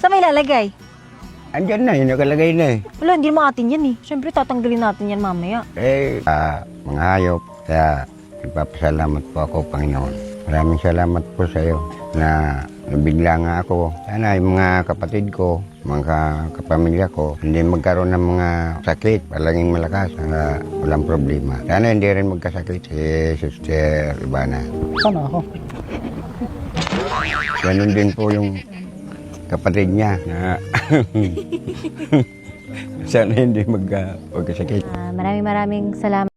Saan may lalagay? Andyan na, yung nakalagay na eh. Wala, hindi naman atin yan eh. Siyempre, tatanggalin natin yan mamaya. Mga hayop, kaya nagpapasalamat po ako, Panginoon. Maraming salamat po sa iyo na nabigla nga ako. Sana yung mga kapatid ko, mga kapamilya ko, hindi magkaroon ng mga sakit, palaging malakas, sana walang problema. Sana hindi rin magkasakit si Sister Ivana. Sana ako. Ganun din po yung kapatid niya na sana hindi magkasakit. Maraming salamat.